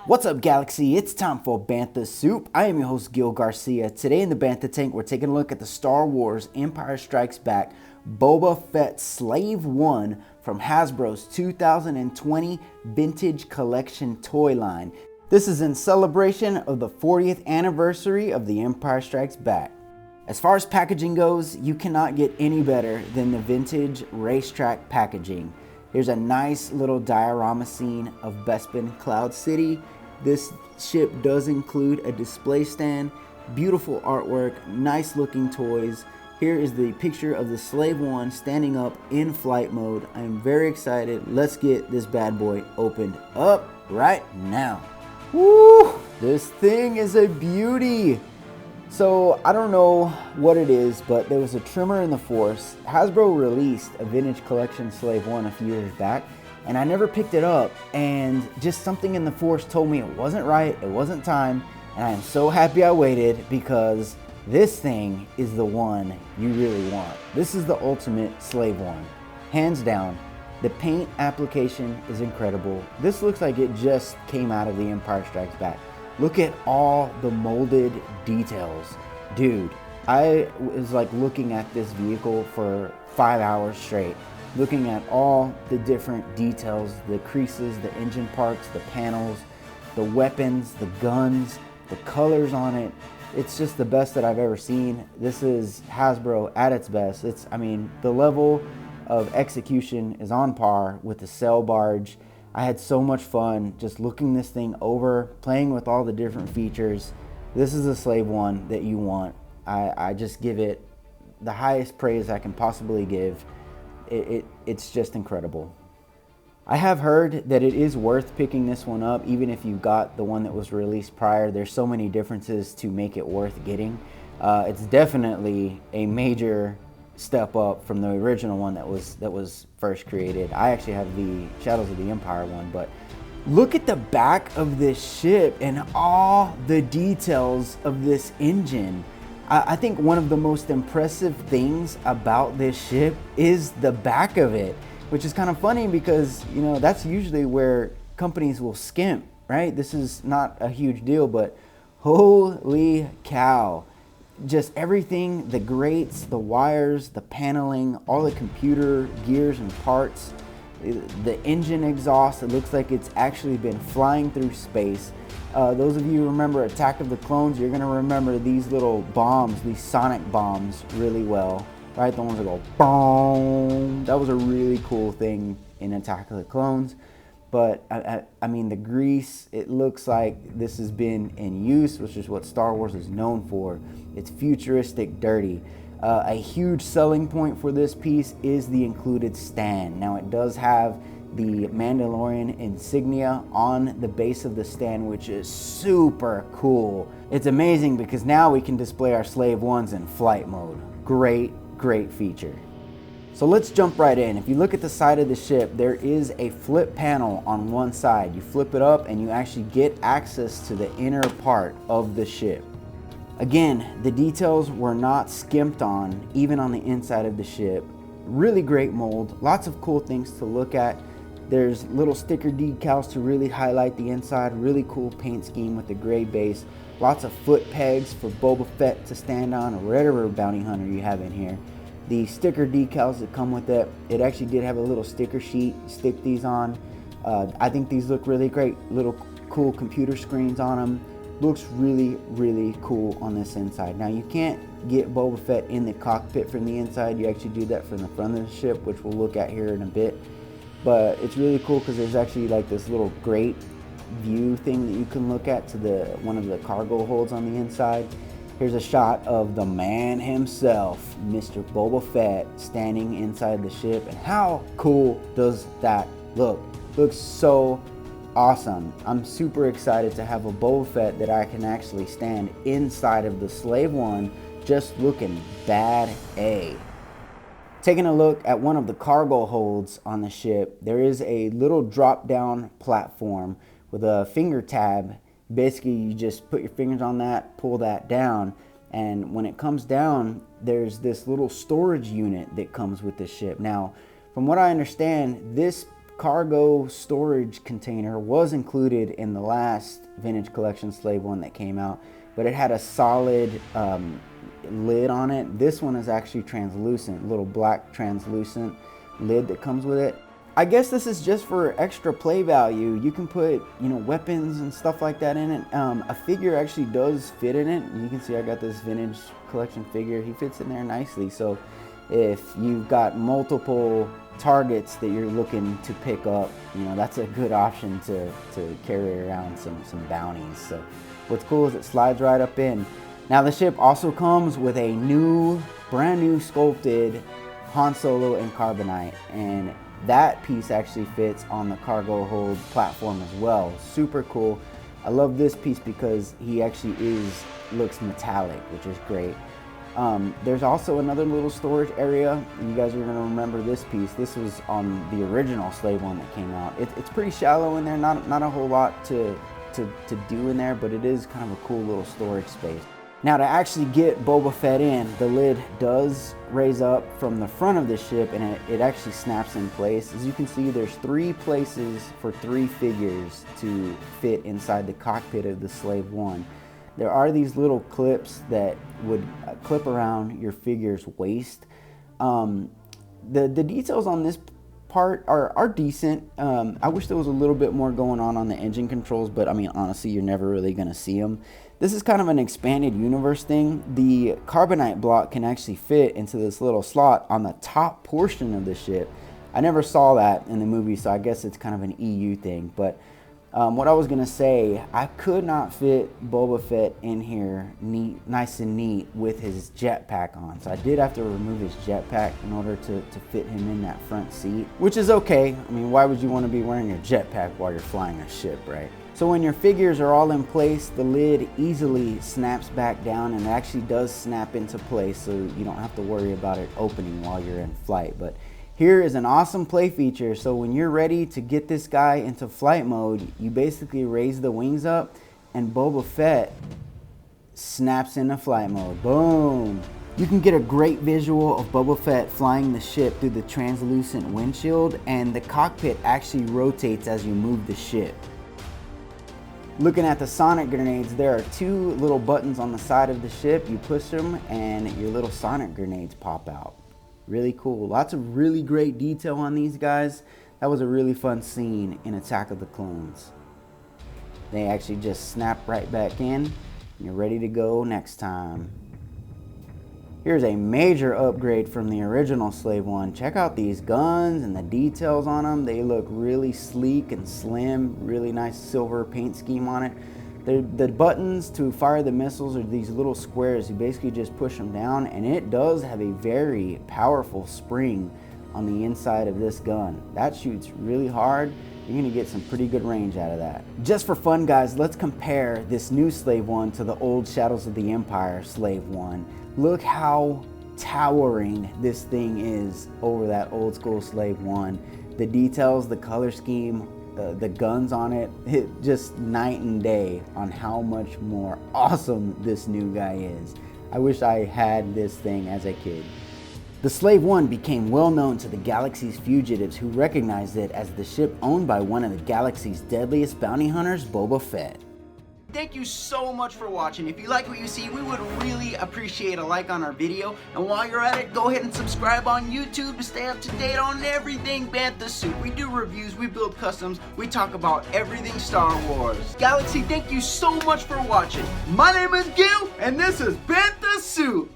What's up, Galaxy? It's time for Bantha Soup. I am your host, Gil Garcia. Today in the Bantha Tank, we're taking a look at the Star Wars Empire Strikes Back Boba Fett Slave 1 from Hasbro's 2020 Vintage Collection toy line. This is in celebration of the 40th anniversary of the Empire Strikes Back. As far as packaging goes, you cannot get any better than the vintage racetrack packaging. Here's a nice little diorama scene of Bespin Cloud City. This ship does include a display stand, beautiful artwork, nice looking toys. Here is the picture of the Slave 1 standing up in flight mode. I am very excited. Let's get this bad boy opened up right now. Woo! This thing is a beauty. So I don't know what it is, but there was a tremor in the force. Hasbro released a vintage collection Slave 1 a few years back, and I never picked it up, and just something in the force told me it wasn't right, it wasn't time, and I am so happy I waited because this thing is the one you really want. This is the ultimate Slave 1, hands down. The paint application is incredible. This looks like it just came out of the Empire Strikes Back. Look at all the molded details. Dude, I was like looking at this vehicle for 5 hours straight, looking at all the different details, the creases, the engine parts, the panels, the weapons, the guns, the colors on it. It's just the best that I've ever seen. This is Hasbro at its best. The level of execution is on par with the sail barge. I had so much fun just looking this thing over, playing with all the different features. This is a Slave 1 that you want. I just give it the highest praise I can possibly give. It's just incredible. I have heard that it is worth picking this one up, even if you got the one that was released prior. There's so many differences to make it worth getting. It's definitely a major step up from the original one that was first created. I actually have the Shadows of the Empire one, but look at the back of this ship and all the details of this engine. I think one of the most impressive things about this ship is the back of it, which is kind of funny because, you know, that's usually where companies will skimp, right? This is not a huge deal, but holy cow. Just everything, the grates, the wires, the paneling, all the computer gears and parts, the engine exhaust, it looks like it's actually been flying through space. Those of you who remember Attack of the Clones, you're going to remember these little bombs, these sonic bombs really well, right? The ones that go boom. That was a really cool thing in Attack of the Clones. But I mean, the grease, it looks like this has been in use, which is what Star Wars is known for. It's futuristic dirty. A huge selling point for this piece is the included stand. Now, it does have the Mandalorian insignia on the base of the stand, which is super cool. It's amazing because now we can display our Slave 1s in flight mode. Great feature. So let's jump right in. If you look at the side of the ship, there is a flip panel on one side. You flip it up and you actually get access to the inner part of the ship. Again, the details were not skimped on, even on the inside of the ship. Really great mold, lots of cool things to look at. There's little sticker decals to really highlight the inside. Really cool paint scheme with the gray base. Lots of foot pegs for Boba Fett to stand on, or whatever bounty hunter you have in here. The sticker decals that come with it, it actually did have a little sticker sheet. Stick these on. I think these look really great. Little cool computer screens on them. Looks really cool on this inside. Now, you can't get Boba Fett in the cockpit from the inside. You actually do that from the front of the ship, which we'll look at here in a bit. But it's really cool because there's actually like this little grate view thing that you can look at to one of the cargo holds on the inside. Here's a shot of the man himself, Mr. Boba Fett, standing inside the ship. And how cool does that look? Looks so awesome. I'm super excited to have a Boba Fett that I can actually stand inside of the Slave 1, just looking bad A. Taking a look at one of the cargo holds on the ship, there is a little drop down platform with a finger tab. Basically, you just put your fingers on that, pull that down, and when it comes down, there's this little storage unit that comes with the ship. Now, from what I understand, this cargo storage container was included in the last Vintage Collection Slave one that came out, but it had a solid lid on it. This one is actually translucent, little black translucent lid that comes with it. I guess this is just for extra play value. You can put, weapons and stuff like that in it. A figure actually does fit in it. You can see I got this Vintage Collection figure. He fits in there nicely. So if you've got multiple targets that you're looking to pick up, that's a good option to carry around some bounties. So what's cool is it slides right up in. Now the ship also comes with a brand new sculpted Han Solo in carbonite, and that piece actually fits on the cargo hold platform as well. Super cool. I love this piece because he actually looks metallic, which is great. There's also another little storage area. You guys are gonna remember this piece. This was on the original Slave one that came out. It's pretty shallow in there, not a whole lot to do in there, but it is kind of a cool little storage space. Now to actually get Boba Fett in, the lid does raise up from the front of the ship, and it actually snaps in place. As you can see, there's 3 places for 3 figures to fit inside the cockpit of the Slave one. There are these little clips that would clip around your figure's waist. The details on this part are decent. I wish there was a little bit more going on the engine controls, but I mean, honestly, you're never really gonna see them. This is kind of an expanded universe thing. The carbonite block can actually fit into this little slot on the top portion of the ship. I never saw that in the movie, so I guess it's kind of an EU thing. But what I was gonna say, I could not fit Boba Fett in here nice and neat with his jetpack on. So I did have to remove his jetpack in order to fit him in that front seat, which is okay. I mean, why would you want to be wearing your jetpack while you're flying a ship, right? So when your figures are all in place, the lid easily snaps back down, and it actually does snap into place, so you don't have to worry about it opening while you're in flight. But here is an awesome play feature. So when you're ready to get this guy into flight mode, you basically raise the wings up and Boba Fett snaps into flight mode. Boom! You can get a great visual of Boba Fett flying the ship through the translucent windshield, and the cockpit actually rotates as you move the ship. Looking at the sonic grenades, there are 2 little buttons on the side of the ship. You push them and your little sonic grenades pop out. Really cool. Lots of really great detail on these guys. That was a really fun scene in Attack of the Clones. They actually just snap right back in, and you're ready to go next time. Here's a major upgrade from the original Slave one. Check out these guns and the details on them. They look really sleek and slim. Really nice silver paint scheme on it. The buttons to fire the missiles are these little squares. You basically just push them down, and it does have a very powerful spring on the inside of this gun. That shoots really hard. You're gonna get some pretty good range out of that. Just for fun, guys, let's compare this new Slave one to the old Shadows of the Empire Slave one. Look how towering this thing is over that old school Slave one. The details, the color scheme, the guns on it, just night and day on how much more awesome this new guy is. I wish I had this thing as a kid. The Slave one became well known to the galaxy's fugitives, who recognized it as the ship owned by one of the galaxy's deadliest bounty hunters, Boba Fett. Thank you so much for watching. If you like what you see, we would really appreciate a like on our video. And while you're at it, go ahead and subscribe on YouTube to stay up to date on everything Bantha Soup. We do reviews, we build customs, we talk about everything Star Wars. Galaxy, thank you so much for watching. My name is Gil, and this is Bantha Soup.